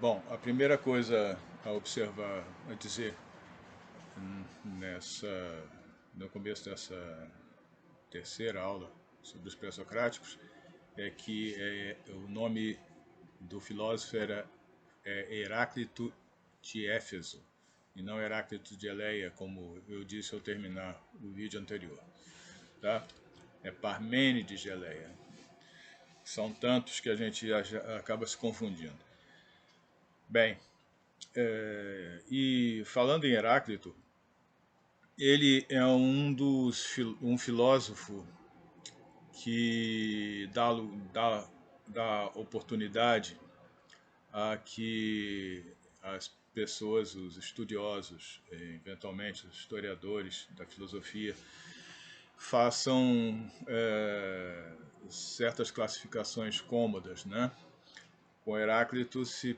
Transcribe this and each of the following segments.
Bom, a primeira coisa a observar, a dizer no começo dessa terceira aula sobre os pré-socráticos é que o nome do filósofo é Heráclito de Éfeso e não Heráclito de Eleia, como eu disse ao terminar o vídeo anterior. Tá? É Parmênides de Eleia. São tantos que a gente acaba se confundindo. Bem, e falando em Heráclito, ele é um filósofo que dá oportunidade a que as pessoas, os estudiosos, eventualmente os historiadores da filosofia, façam certas classificações cômodas, né? Com Heráclito se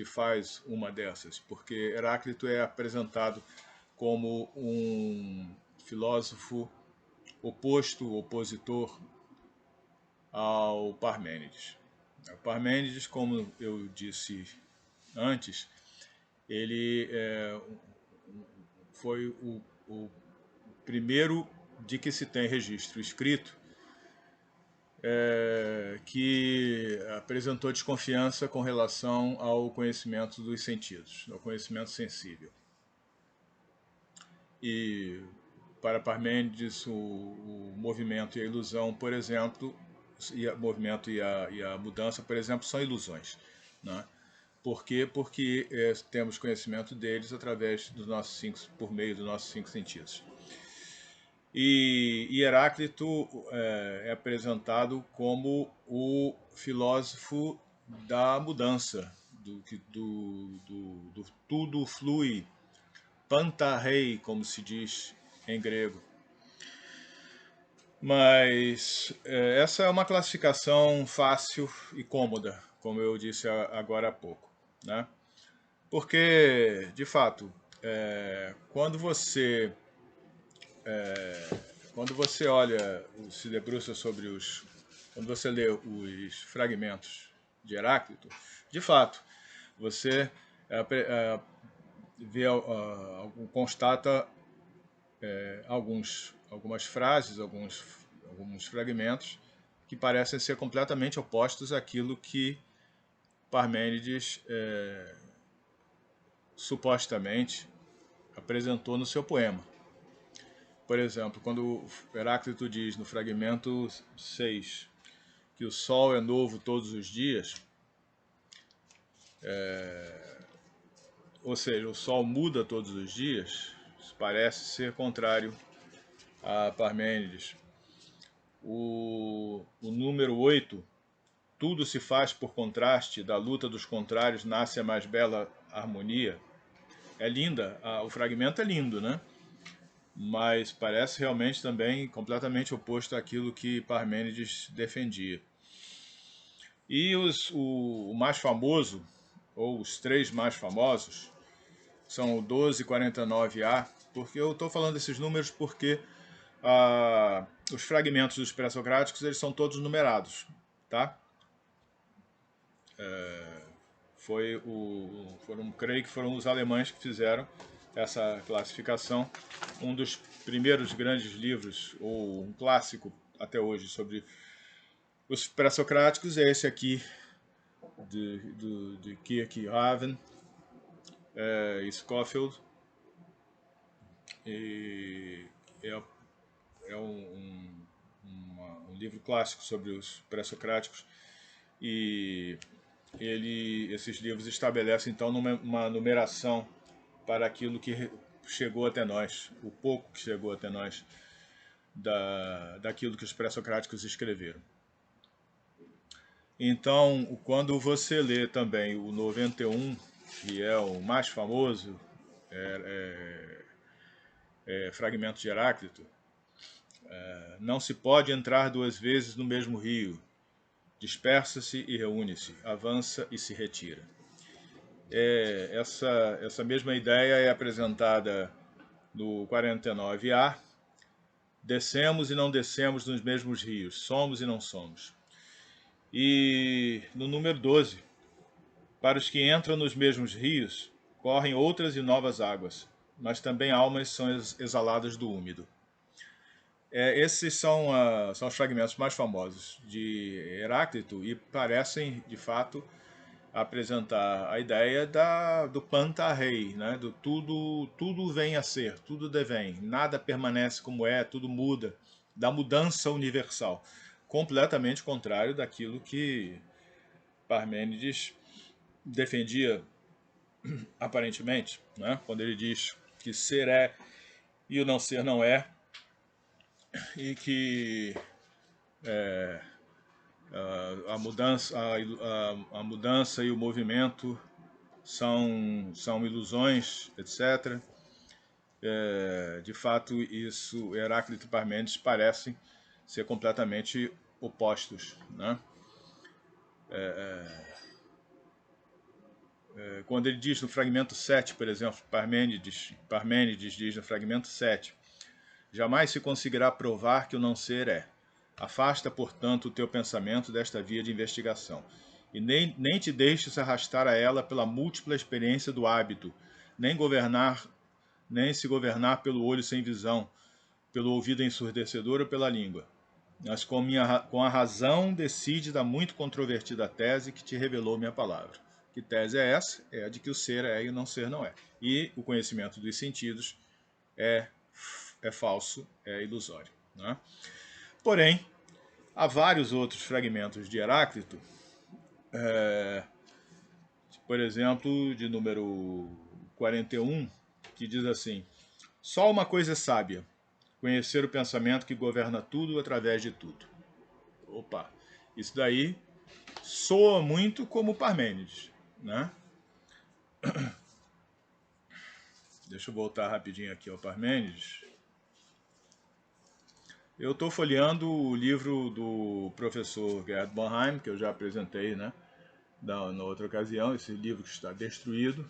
faz uma dessas, porque Heráclito é apresentado como um filósofo opositor ao Parmênides. O Parmênides, como eu disse antes, ele foi o primeiro de que se tem registro escrito que apresentou desconfiança com relação ao conhecimento dos sentidos, ao conhecimento sensível. E para Parmênides, o movimento e a ilusão, por exemplo, o movimento e a mudança, por exemplo, são ilusões. Né? Por quê? Porque temos conhecimento deles através dos nossos por meio dos nossos 5 sentidos. E Heráclito é apresentado como o filósofo da mudança, do tudo flui, pantarrei, como se diz em grego. Mas essa é uma classificação fácil e cômoda, como eu disse agora há pouco. Né? Porque, de fato, quando você olha, se debruça sobre quando você lê os fragmentos de Heráclito, de fato, você constata algumas frases, alguns fragmentos que parecem ser completamente opostos àquilo que Parmênides supostamente apresentou no seu poema. Por exemplo, quando Heráclito diz no fragmento 6 que o sol é novo todos os dias, ou seja, o sol muda todos os dias, isso parece ser contrário a Parmênides. O número 8, tudo se faz por contraste, da luta dos contrários nasce a mais bela harmonia. É linda, o fragmento é lindo, né? Mas parece realmente também completamente oposto àquilo que Parmênides defendia. E o mais famoso, ou os 3 mais famosos, são o 1249A, porque eu estou falando desses números porque os fragmentos dos pré-socráticos eles são todos numerados, tá? Creio que foram os alemães que fizeram essa classificação. Um dos primeiros grandes livros, ou um clássico até hoje, sobre os pré-socráticos é esse aqui, de Kierkegaard e Scofield. E é um livro clássico sobre os pré-socráticos. E esses livros estabelecem então uma numeração para aquilo que chegou até nós, o pouco que chegou até nós daquilo que os pré-socráticos escreveram. Então, quando você lê também o 91, que é o mais famoso fragmento de Heráclito, não se pode entrar 2 vezes no mesmo rio, dispersa-se e reúne-se, avança e se retira. Essa mesma ideia é apresentada no 49A, descemos e não descemos nos mesmos rios, somos e não somos. E no número 12, Para os que entram nos mesmos rios, correm outras e novas águas, mas também almas são exaladas do úmido. Esses são os fragmentos mais famosos de Heráclito e parecem, de fato, apresentar a ideia do Panta-Rei, né? Do tudo vem a ser, tudo devém, nada permanece como é, tudo muda, da mudança universal, completamente contrário daquilo que Parmênides defendia aparentemente, né? Quando ele diz que ser é e o não ser não é, e que a mudança e o movimento são ilusões, etc. De fato, isso, Heráclito e Parmênides parecem ser completamente opostos, né? Quando ele diz no fragmento 7, por exemplo, Parmênides diz no fragmento 7, jamais se conseguirá provar que o não ser é. Afasta, portanto, o teu pensamento desta via de investigação, e nem te deixes arrastar a ela pela múltipla experiência do hábito, nem se governar pelo olho sem visão, pelo ouvido ensurdecedor ou pela língua. Mas com a razão decide da muito controvertida tese que te revelou minha palavra. Que tese é essa? É a de que o ser é e o não ser não é. E o conhecimento dos sentidos é falso, é ilusório. Né? Porém, há vários outros fragmentos de Heráclito, por exemplo, de número 41, que diz assim: só uma coisa é sábia, conhecer o pensamento que governa tudo através de tudo. Opa, isso daí soa muito como Parmênides, né? Deixa eu voltar rapidinho aqui ao Parmênides. Eu estou folheando o livro do professor Gerd Bonheim, que eu já apresentei, né, na outra ocasião. Esse livro que está destruído,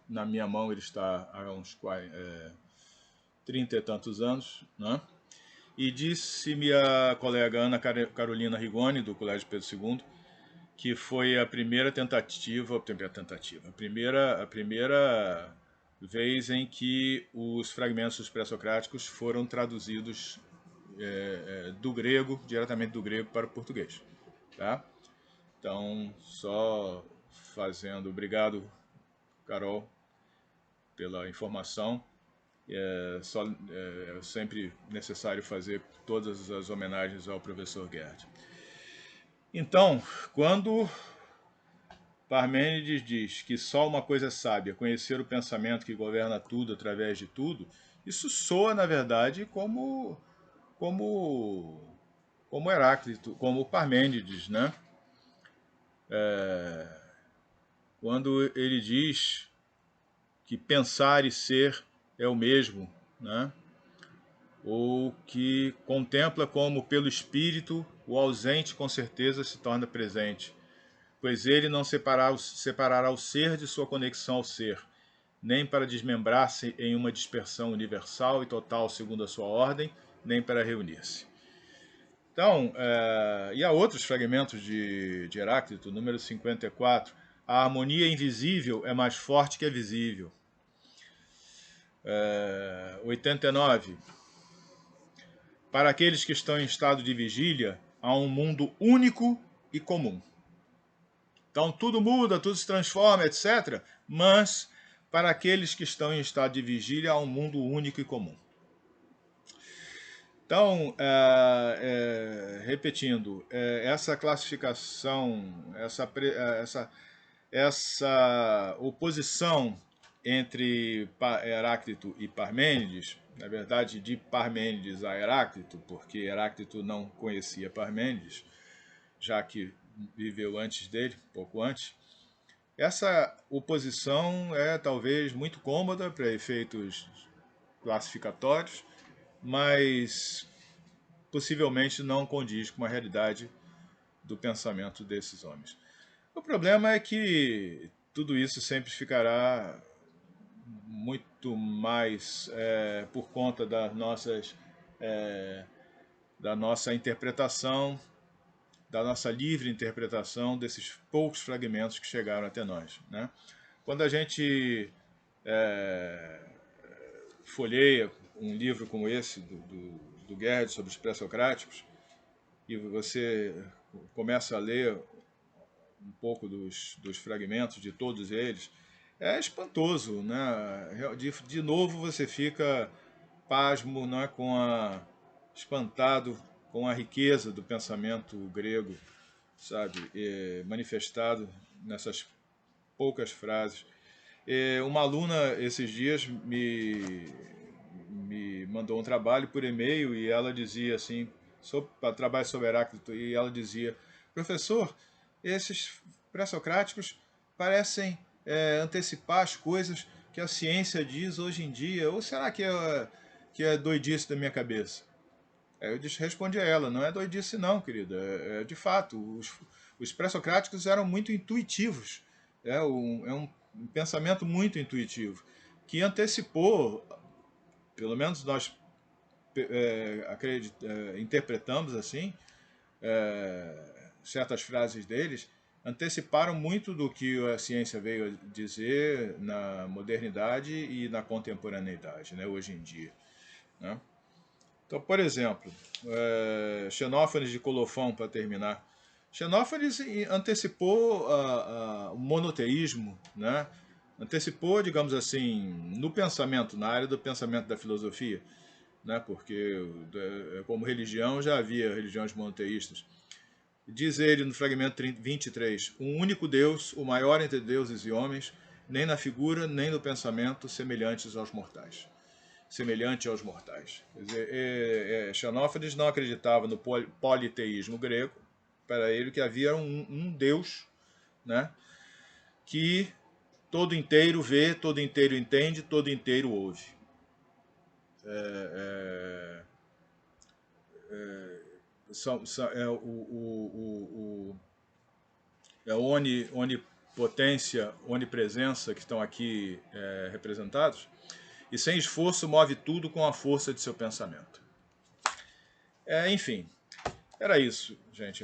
na minha mão ele está há uns 30 e tantos anos, né? E disse-me a colega Ana Carolina Rigoni, do Colégio Pedro II, que foi a primeira a primeira vez em que os fragmentos pré-socráticos foram traduzidos do grego, diretamente do grego para o português. Tá? Então, só fazendo, obrigado, Carol, pela informação. É sempre necessário fazer todas as homenagens ao professor Gerd. Então, quando Parmênides diz que só uma coisa é sábia, conhecer o pensamento que governa tudo através de tudo, isso soa, na verdade, como, como Heráclito, como Parmênides, né? Quando ele diz que pensar e ser é o mesmo, né? Ou que contempla como pelo espírito o ausente com certeza se torna presente, pois ele não separará o ser de sua conexão ao ser, nem para desmembrar-se em uma dispersão universal e total segundo a sua ordem, nem para reunir-se. Então, e há outros fragmentos de Heráclito, número 54, a harmonia invisível é mais forte que a visível. 89, para aqueles que estão em estado de vigília, há um mundo único e comum. Então tudo muda, tudo se transforma, etc. Mas para aqueles que estão em estado de vigília, há um mundo único e comum. Então, repetindo, essa classificação, essa oposição entre Heráclito e Parmênides, na verdade de Parmênides a Heráclito, porque Heráclito não conhecia Parmênides, já que viveu antes dele, pouco antes. Essa oposição é talvez muito cômoda para efeitos classificatórios, mas possivelmente não condiz com a realidade do pensamento desses homens. O problema é que tudo isso sempre ficará muito mais por conta das da nossa interpretação da nossa livre interpretação desses poucos fragmentos que chegaram até nós, né? Quando a gente folheia um livro como esse, do Gerd, sobre os pré-socráticos, e você começa a ler um pouco dos fragmentos de todos eles, é espantoso, né? De novo você fica pasmo, né? Espantado com a riqueza do pensamento grego, sabe? Manifestado nessas poucas frases. Uma aluna esses dias me mandou um trabalho por e-mail e ela dizia assim, para trabalho sobre Heráclito, e ela dizia: professor, esses pré-socráticos parecem antecipar as coisas que a ciência diz hoje em dia, ou será que é doidice da minha cabeça? Aí eu respondi a ela: não é doidice não, querida, de fato, os pré-socráticos eram muito intuitivos, é um pensamento muito intuitivo, que antecipou, pelo menos nós interpretamos assim, certas frases deles, anteciparam muito do que a ciência veio a dizer na modernidade e na contemporaneidade, né, hoje em dia, né? Então, por exemplo, Xenófanes de Colofão, para terminar. Xenófanes antecipou o monoteísmo, né? Antecipou, digamos assim, no pensamento, na área do pensamento da filosofia, né? Porque como religião já havia religiões monoteístas. Diz ele no fragmento 23, um único Deus, o maior entre deuses e homens, nem na figura, nem no pensamento, semelhante aos mortais. Quer dizer, Xenófanes não acreditava no politeísmo grego. Para ele, que havia um Deus, né, que todo inteiro vê, todo inteiro entende, todo inteiro ouve. É onipotência, onipresença que estão aqui representados, e sem esforço move tudo com a força de seu pensamento. Enfim, era isso, gente,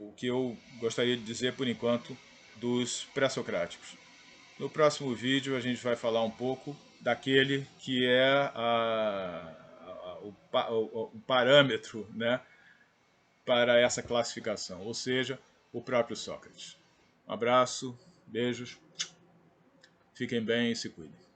o que eu gostaria de dizer por enquanto dos pré-socráticos. No próximo vídeo a gente vai falar um pouco daquele que é o parâmetro, né, para essa classificação, ou seja, o próprio Sócrates. Um abraço, beijos, fiquem bem e se cuidem.